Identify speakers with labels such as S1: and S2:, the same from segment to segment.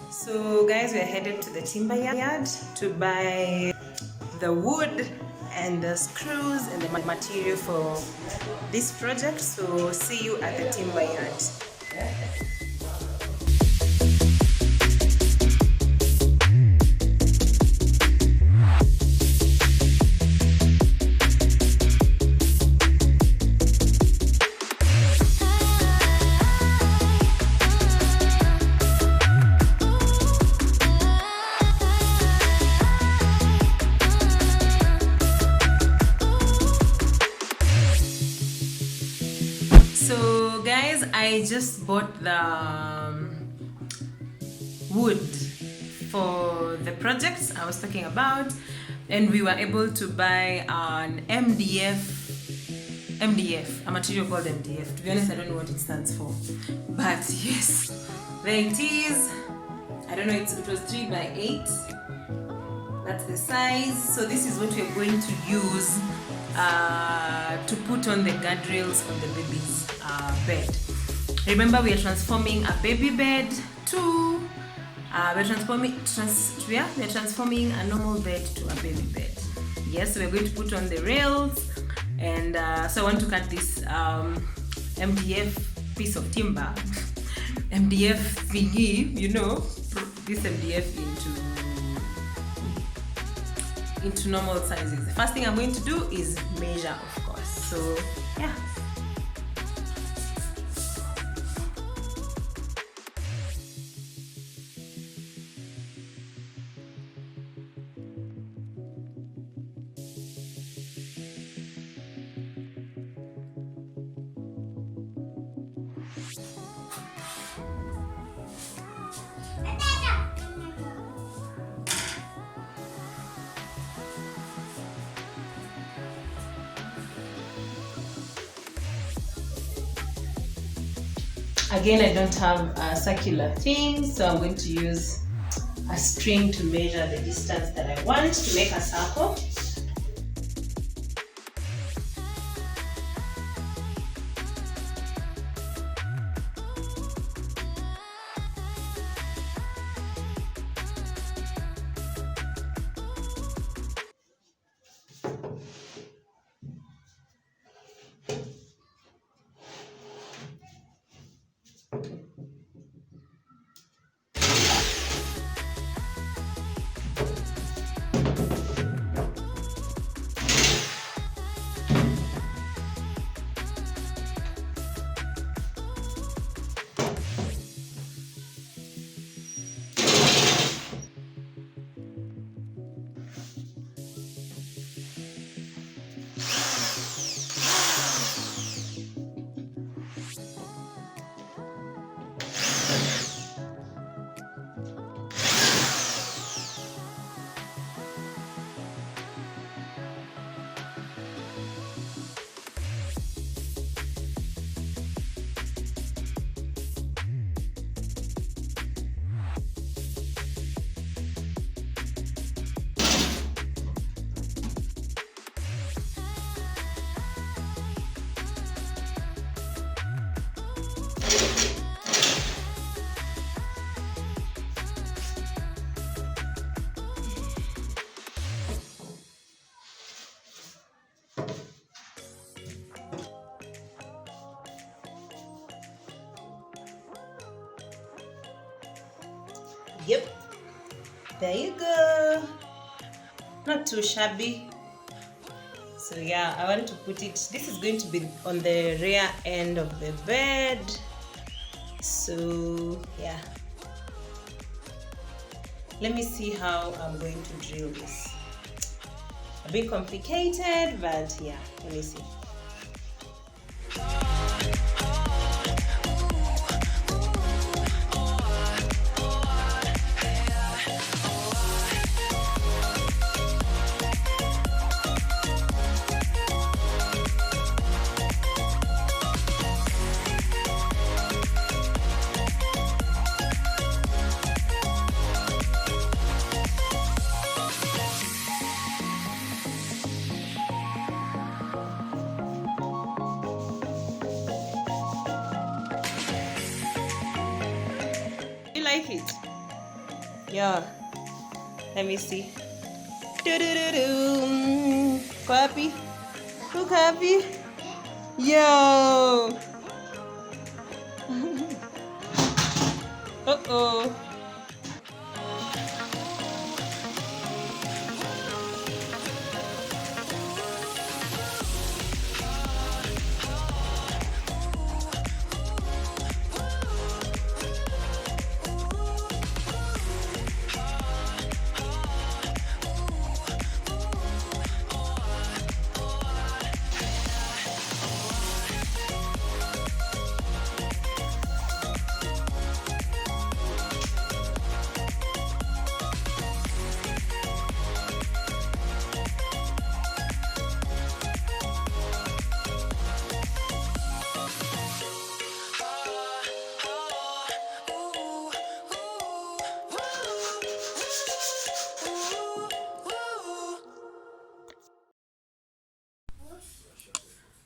S1: So guys, we're headed to the timber yard to buy the wood and the screws and the material for this project. So see you at the timber yard. So guys, I just bought the wood for the projects I was talking about, and we were able to buy an MDF, a material called MDF. To be honest, I don't know what it stands for, but yes, there it is. I don't know, it was 3 by 8. That's the size. So this is what we're going to use to put on the guardrails on the baby's bed. Remember, we are transforming a baby bed to we're transforming a normal bed to a baby bed. Yes, we're going to put on the rails, and so I want to cut this MDF piece of timber, MDF thingy, this MDF into normal sizes. The first thing I'm going to do is measure, of course. So yeah. Again, I don't have a circular thing, so I'm going to use a string to measure the distance that I want to make a circle. Yep, there you go. Not too shabby. So yeah, I want to put it, this is going to be on the rear end of the bed. So yeah, let me see how I'm going to drill this. A bit complicated, but yeah, let me see. Yeah. Let me see. Do-do-do-do. Happy? Look happy? Yo! Uh-oh.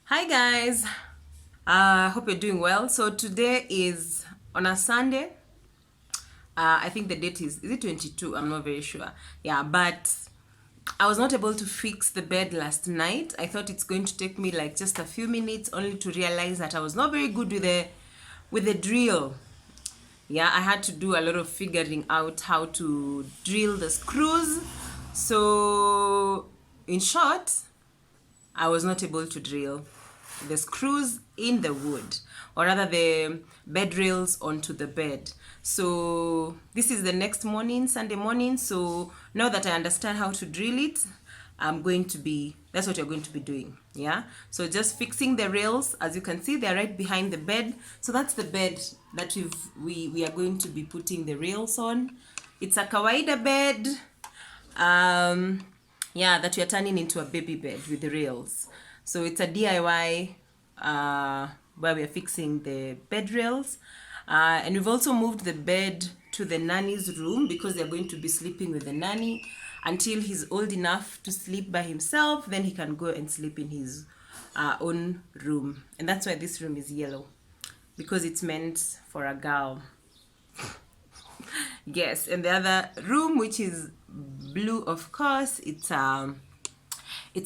S1: Hi guys, hope you're doing well. So today is on a Sunday. I think the date is it 22? I'm not very sure. Yeah, but I was not able to fix the bed last night. I thought it's going to take me like just a few minutes, only to realize that I was not very good with the drill. Yeah, I had to do a lot of figuring out how to drill the screws. So in short, I was not able to drill the screws in the wood, or rather the bed rails onto the bed. So this is the next morning, Sunday morning. So now that I understand how to drill it, that's what you're going to be doing. Yeah, so just fixing the rails. As you can see, they're right behind the bed. So that's the bed that we are going to be putting the rails on. It's a kawaida bed, yeah, that we are turning into a baby bed with the rails. So it's a DIY where we are fixing the bed rails, and we've also moved the bed to the nanny's room because they're going to be sleeping with the nanny until he's old enough to sleep by himself. Then he can go and sleep in his own room, and that's why this room is yellow, because it's meant for a girl. Yes, and the other room, which is blue, of course, it's a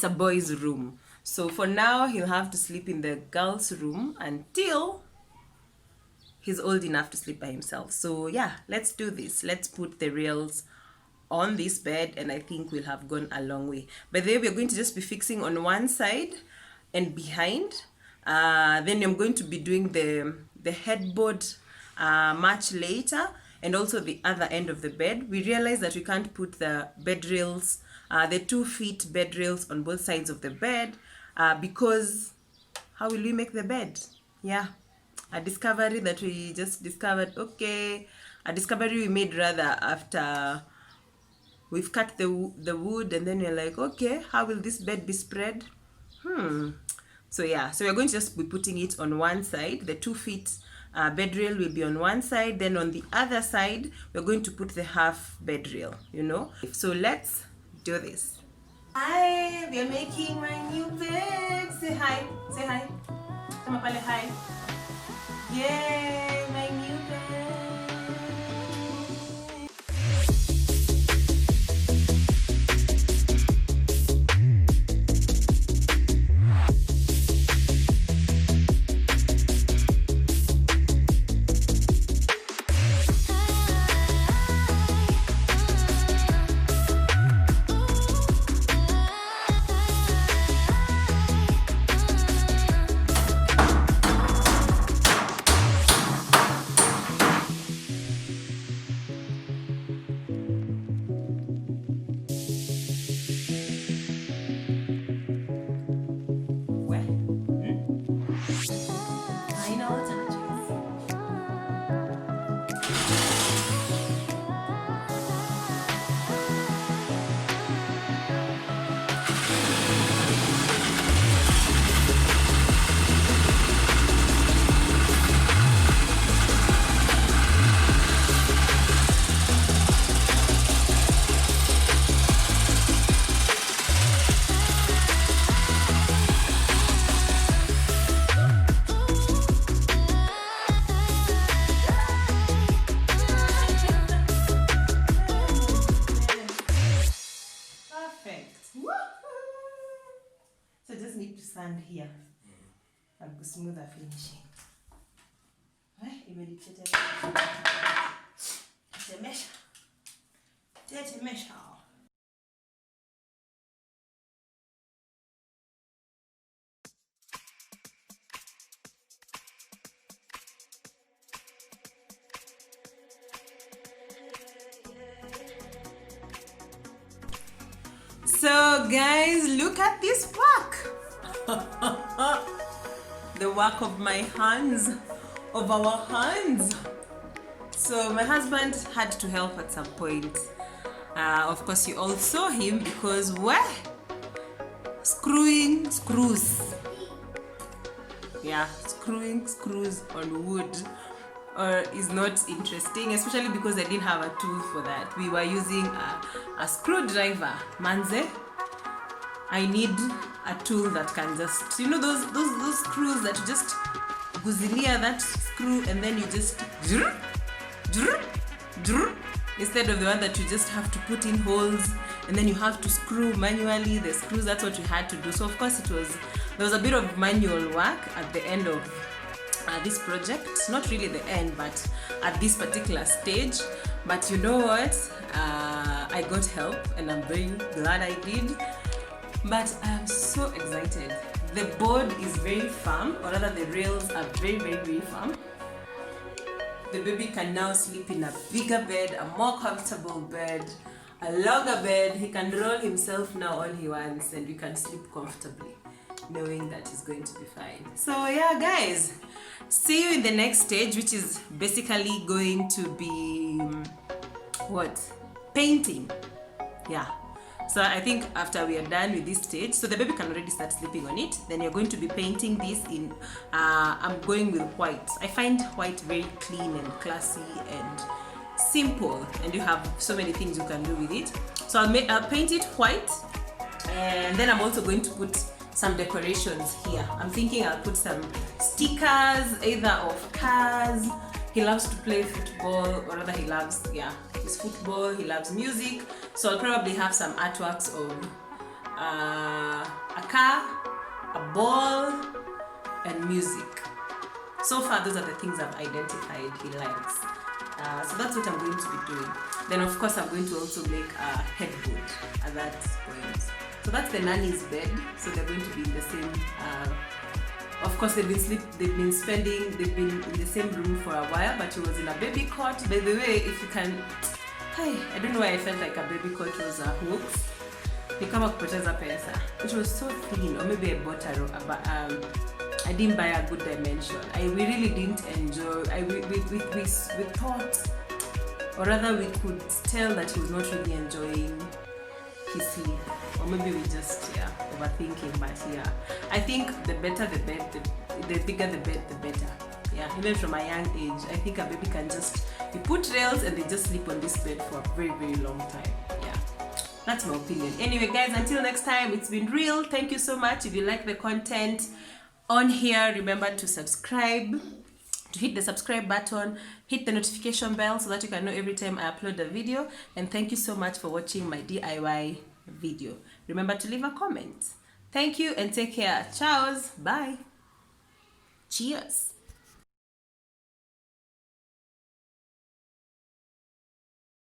S1: boy's room. So for now, he'll have to sleep in the girl's room until he's old enough to sleep by himself. So yeah, let's do this. Let's put the rails on this bed, and I think we'll have gone a long way. By the way, we're going to just be fixing on one side and behind. Then I'm going to be doing the headboard much later, and also the other end of the bed. We realized that we can't put the bed rails, the 2 feet bed rails on both sides of the bed, because how will we make the bed? Yeah, a discovery that we just discovered. Okay, a discovery we made rather after we've cut the wood, and then we're like, okay, how will this bed be spread? So yeah, so we're going to just be putting it on one side. The 2 feet bed rail will be on one side, then on the other side we're going to put the half bed rail, you know. So let's do this. Hi, we are making my new bed. Say hi, say hi. Come up, hi. Yay, my new bed. sand here. A smoother finishing. So guys, look at this work. The work of my hands, of our hands. So my husband had to help at some point. Of course you all saw him because we're screwing screws. Yeah, screwing screws on wood is not interesting, especially because I didn't have a tool for that. We were using a screwdriver, manze. I need a tool that can just, you know, those screws that you just guzilia that screw and then you just instead of the one that you just have to put in holes and then you have to screw manually the screws. That's what we had to do. So of course there was a bit of manual work at the end of this project. Not really the end, but at this particular stage. But you know what, I got help and I'm very glad I did. But I'm so excited. The board is very firm, or rather the rails are very, very, very firm. The baby can now sleep in a bigger bed, a more comfortable bed, a longer bed. He can roll himself now all he wants and we can sleep comfortably, knowing that he's going to be fine. So yeah guys, see you in the next stage, which is basically going to be what? Painting. Yeah. So I think after we are done with this stage, so the baby can already start sleeping on it, then you're going to be painting this in, I'm going with white. I find white very clean and classy and simple, and you have so many things you can do with it. So I'll paint it white, and then I'm also going to put some decorations here. I'm thinking I'll put some stickers, either of cars. He loves to play football, or rather he loves, his football, he loves music. So I'll probably have some artworks of a car, a ball, and music. So far, those are the things I've identified he likes. So that's what I'm going to be doing. Then of course, I'm going to also make a headboard at that point. So that's the nanny's bed. So they're going to be in the same, of course they've been in the same room for a while, but she was in a baby cot. By the way, if you can, I don't know why I felt like a baby cot was a hoax. Nikama kupoteza pesa. It was so thin, or maybe I bought I didn't buy a good dimension. We really didn't enjoy. We thought, or rather we could tell that he was not really enjoying his sleep. Or maybe we just overthinking, but I think the better the bed, the bigger the bed, the better. Even from a young age, I think a baby can just, you put rails and they just sleep on this bed for a very, very long time. That's my opinion. Anyway guys, until next time, it's been real. Thank you so much. If you like the content on here, remember to subscribe, to hit the subscribe button, hit the notification bell so that you can know every time I upload a video. And thank you so much for watching my DIY video. Remember to leave a comment. Thank you and take care. Ciao. Bye. Cheers.